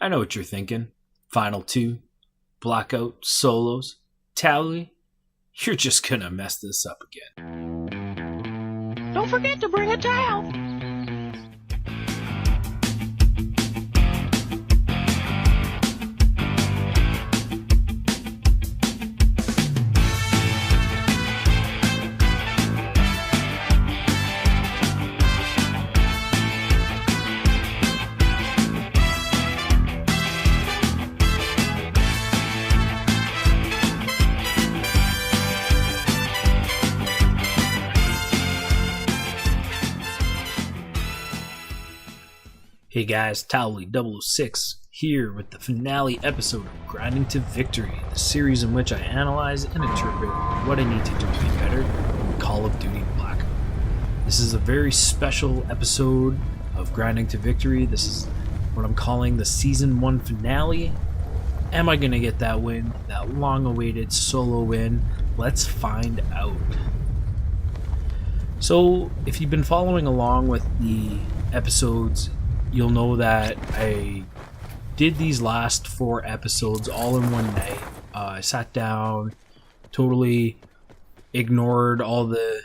I know what you're thinking. Final 2, Blackout, Solos, Tally. You're just gonna mess this up again. Don't forget to bring a towel. Hey guys, Towley006 here with the finale episode of Grinding to Victory, the series in which I analyze and interpret what I need to do to be better in Call of Duty Blackout. This is a very special episode of Grinding to Victory. This is what I'm calling the Season 1 finale. Am I going to get that win, that long-awaited solo win? Let's find out. So, if you've been following along with the episodes, you'll know that I did these last 4 episodes all in one night. I sat down, totally ignored all the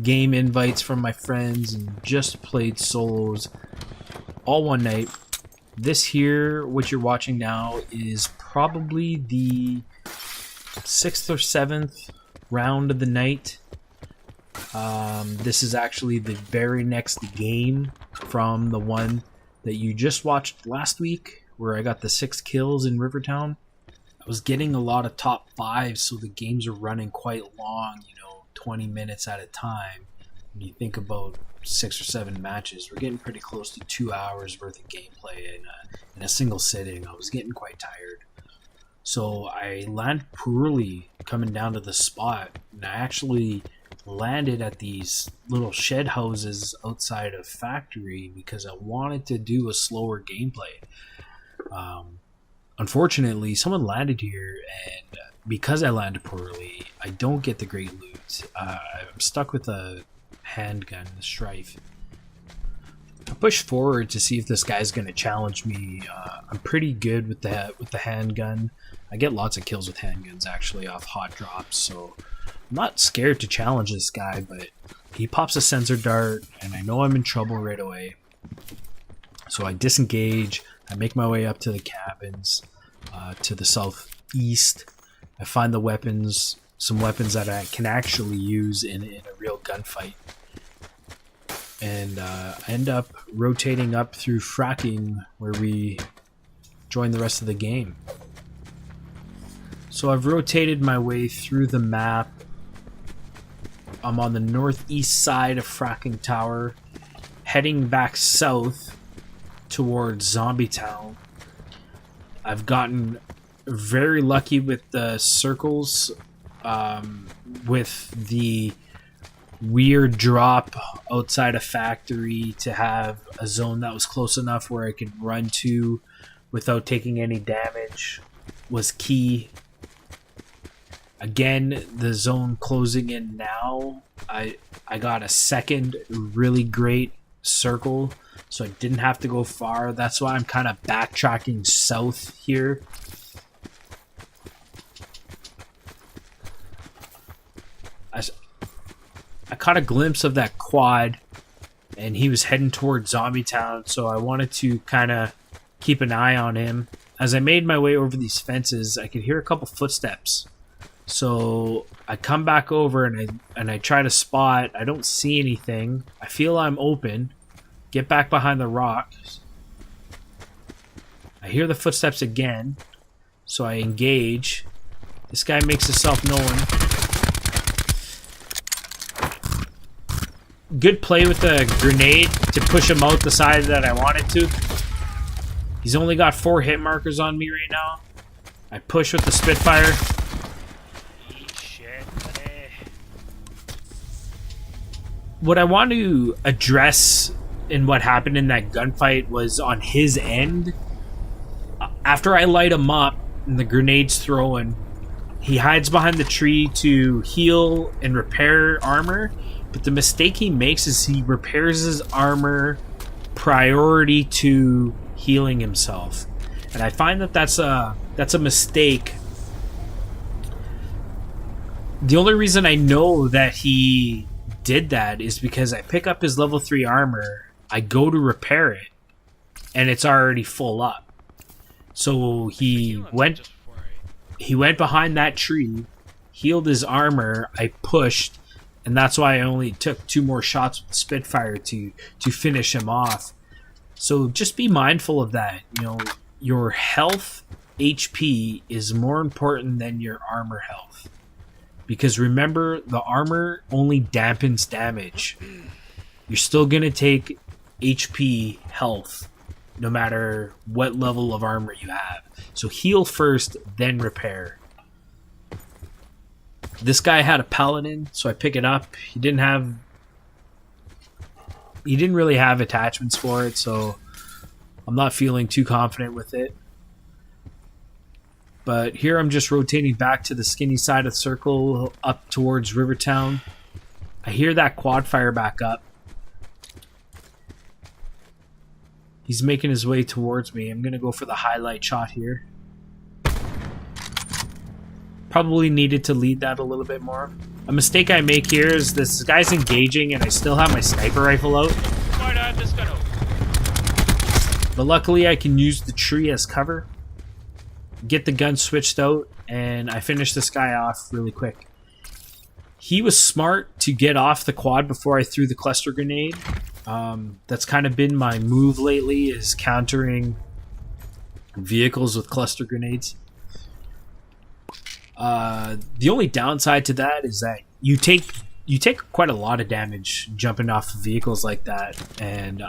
game invites from my friends and just played solos all one night. This here, what you're watching now, is probably the 6th or 7th round of the night. This is actually the very next game from the one that you just watched last week, where I got the 6 kills in Rivertown. I was getting a lot of top 5s, so the games are running quite long, 20 minutes at a time. When you think about 6 or 7 matches, we're getting pretty close to 2 hours worth of gameplay in a single sitting. I was getting quite tired. So I landed poorly coming down to the spot, and I actually landed at these little shed houses outside of factory because I wanted to do a slower gameplay. Unfortunately, someone landed here, and because I landed poorly, I don't get the great loot. I'm stuck with a handgun, the Strife. I push forward to see if this guy's going to challenge me. I'm pretty good with the handgun. I get lots of kills with handguns actually off hot drops, so I'm not scared to challenge this guy, but he pops a sensor dart, and I know I'm in trouble right away. So I disengage, I make my way up to the cabins, to the southeast. I find the weapons, some weapons that I can actually use in a real gunfight. And I end up rotating up through fracking, where we join the rest of the game. So I've rotated my way through the map. I'm on the northeast side of Fracking Tower, heading back south towards Zombie Town. I've gotten very lucky with the circles, with the weird drop outside a factory to have a zone that was close enough where I could run to without taking any damage was key. Again, the zone closing in now, I got a second really great circle, so I didn't have to go far. That's why I'm kind of backtracking south here. I caught a glimpse of that quad, and he was heading towards Zombie Town, so I wanted to kind of keep an eye on him. As I made my way over these fences, I could hear a couple footsteps. So I come back over and I try to spot. I don't see anything. I feel I'm open. Get back behind the rocks. I hear the footsteps again. So I engage. This guy makes himself known. Good play with the grenade to push him out the side that I wanted to. He's only got 4 hit markers on me right now. I push with the Spitfire. What I want to address in what happened in that gunfight was on his end. After I light him up and the grenade's thrown, he hides behind the tree to heal and repair armor. But the mistake he makes is he repairs his armor priority to healing himself. And I find that that's a mistake. The only reason I know that he did that is because I pick up his level 3 armor, I go to repair it, and it's already full up. So he went behind that tree, healed his armor, I pushed, and that's why I only took 2 more shots with the Spitfire to finish him off. So just be mindful of that. You know, your health HP is more important than your armor health. Because remember, the armor only dampens damage. You're still going to take HP health no matter what level of armor you have. So heal first, then repair. This guy had a paladin, so I pick it up. He didn't really have attachments for it, so I'm not feeling too confident with it. But here I'm just rotating back to the skinny side of the circle up towards Rivertown. I hear that quad fire back up. He's making his way towards me. I'm going to go for the highlight shot here. Probably needed to lead that a little bit more. A mistake I make here is this guy's engaging and I still have my sniper rifle out. But luckily I can use the tree as cover. Get the gun switched out, and I finish this guy off really quick. He was smart to get off the quad before I threw the cluster grenade. That's kind of been my move lately, is countering vehicles with cluster grenades. The only downside to that is that you take quite a lot of damage jumping off of vehicles like that, and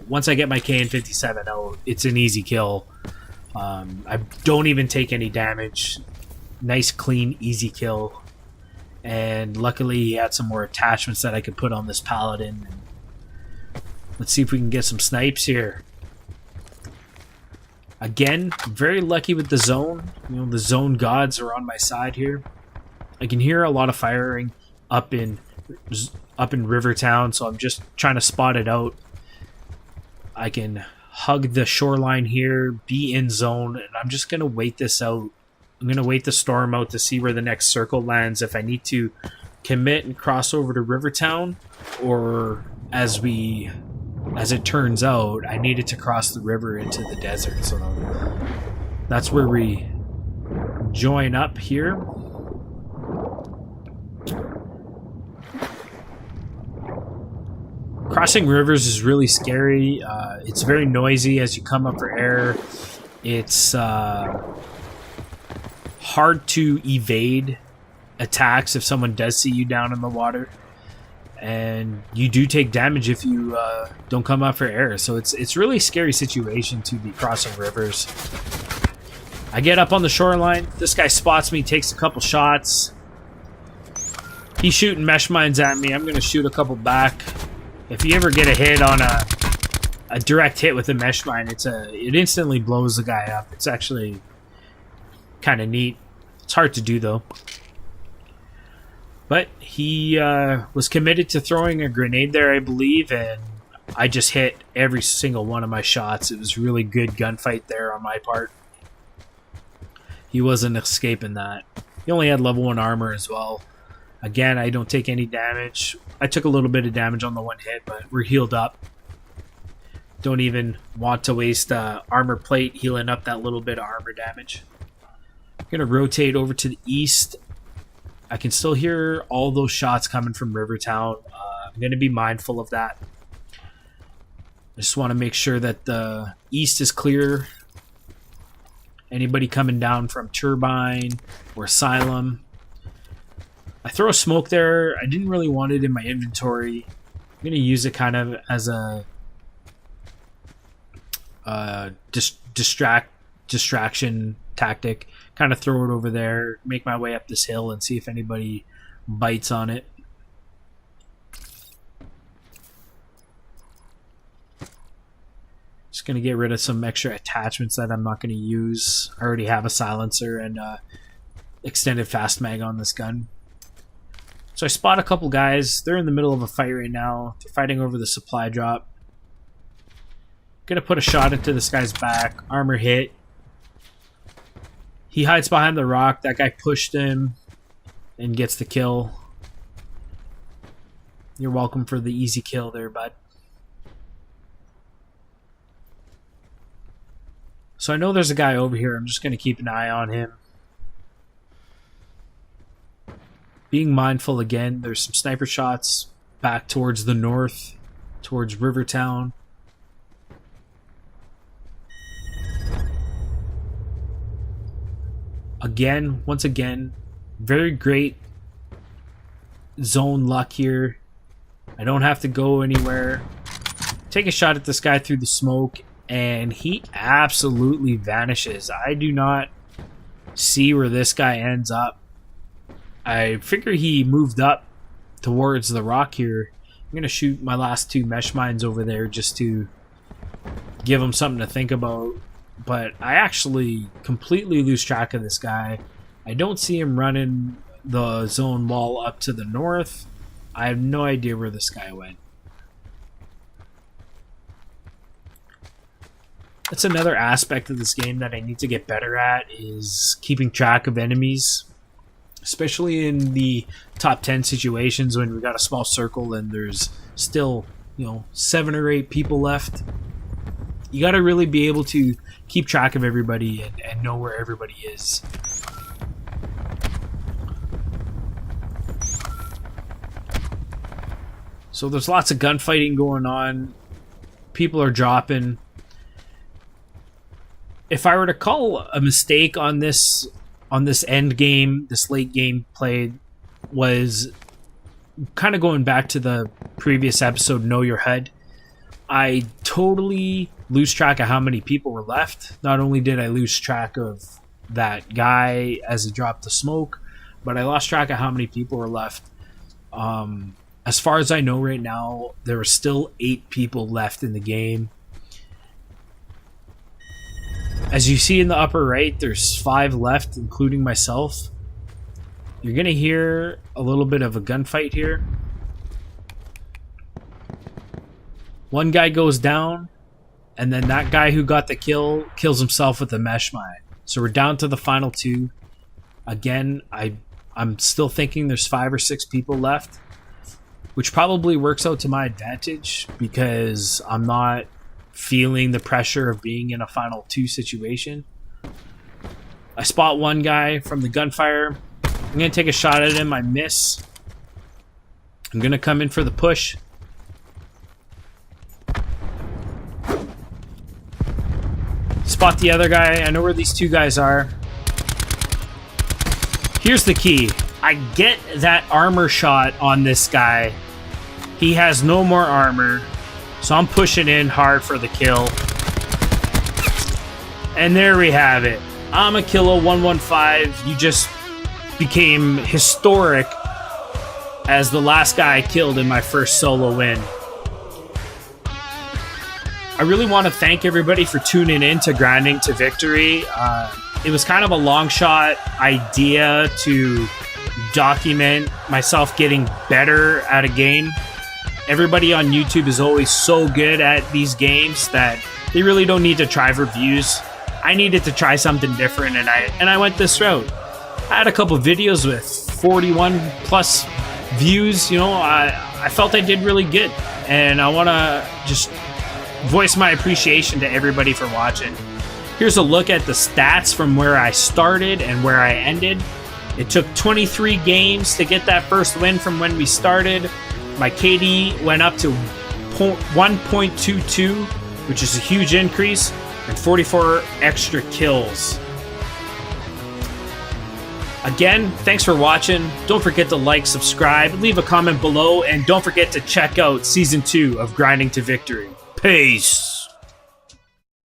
once I get my KN-57 out, it's an easy kill. I don't even take any damage. Nice, clean, easy kill. And luckily he had some more attachments that I could put on this paladin. Let's see if we can get some snipes here. Again, very lucky with the zone. You know, the zone gods are on my side here. I can hear a lot of firing up in Rivertown, so I'm just trying to spot it out. I can hug the shoreline here, be in zone, and I'm just going to wait this out. I'm going to wait the storm out to see where the next circle lands, if I need to commit and cross over to Rivertown, or as it turns out, I needed to cross the river into the desert. So that's where we join up here. Crossing rivers is really scary. It's very noisy as you come up for air. It's hard to evade attacks if someone does see you down in the water. And you do take damage if you don't come up for air. So it's really a scary situation to be crossing rivers. I get up on the shoreline. This guy spots me, takes a couple shots. He's shooting mesh mines at me. I'm going to shoot a couple back. If you ever get a hit on a direct hit with a mesh mine, it instantly blows the guy up. It's actually kind of neat. It's hard to do though. But he was committed to throwing a grenade there, I believe, and I just hit every single one of my shots. It was really good gunfight there on my part. He wasn't escaping that. He only had level 1 armor as well. Again, I don't take any damage. I took a little bit of damage on the one hit, but we're healed up. Don't even want to waste armor plate healing up that little bit of armor damage. I'm going to rotate over to the east. I can still hear all those shots coming from Rivertown. I'm going to be mindful of that. I just want to make sure that the east is clear. Anybody coming down from Turbine or Asylum. I throw a smoke there. I didn't really want it in my inventory. I'm going to use it kind of as a distraction tactic. Kind of throw it over there, make my way up this hill, and see if anybody bites on it. Just going to get rid of some extra attachments that I'm not going to use. I already have a silencer and extended fast mag on this gun. So I spot a couple guys. They're in the middle of a fight right now. They're fighting over the supply drop. Gonna put a shot into this guy's back. Armor hit. He hides behind the rock. That guy pushed him and gets the kill. You're welcome for the easy kill there, bud. So I know there's a guy over here. I'm just going to keep an eye on him. Being mindful again. There's some sniper shots back towards the north, towards Rivertown. Again, once again, very great zone luck here. I don't have to go anywhere. Take a shot at this guy through the smoke, and he absolutely vanishes. I do not see where this guy ends up. I figure he moved up towards the rock here. I'm going to shoot my last 2 mesh mines over there just to give him something to think about. But I actually completely lose track of this guy. I don't see him running the zone wall up to the north. I have no idea where this guy went. That's another aspect of this game that I need to get better at, is keeping track of enemies. Especially in the top 10 situations when we got a small circle and there's still, 7 or 8 people left. You got to really be able to keep track of everybody and know where everybody is. So there's lots of gunfighting going on. People are dropping. If I were to call a mistake on this end game, this late game play, was kind of going back to the previous episode, Know Your HUD. I totally lose track of how many people were left. Not only did I lose track of that guy as he dropped the smoke, but I lost track of how many people were left. As far as I know right now, there are still 8 people left in the game. As you see in the upper right, there's 5 left, including myself. You're going to hear a little bit of a gunfight here. One guy goes down, and then that guy who got the kill kills himself with a mesh mine. So we're down to the final 2. Again, I'm still thinking there's 5 or 6 people left, which probably works out to my advantage because I'm not feeling the pressure of being in a final 2 situation. I spot one guy from the gunfire. I'm going to take a shot at him. I miss. I'm going to come in for the push. Spot the other guy. I know where these 2 guys are. Here's the key. I get that armor shot on this guy. He has no more armor. So I'm pushing in hard for the kill. And there we have it. Amakilla 115. You just became historic as the last guy I killed in my first solo win. I really want to thank everybody for tuning in to Grinding to Victory. It was kind of a long shot idea to document myself getting better at a game. Everybody on YouTube is always so good at these games that they really don't need to try for views. I needed to try something different, and I went this route. I had a couple videos with 41 plus views. I felt I did really good, and I want to just voice my appreciation to everybody for watching. Here's a look at the stats from where I started and where I ended. It took 23 games to get that first win from when we started. My KD went up to 1.22, which is a huge increase, and 44 extra kills. Again, thanks for watching. Don't forget to like, subscribe, leave a comment below, and don't forget to check out Season 2 of Grinding to Victory. Peace!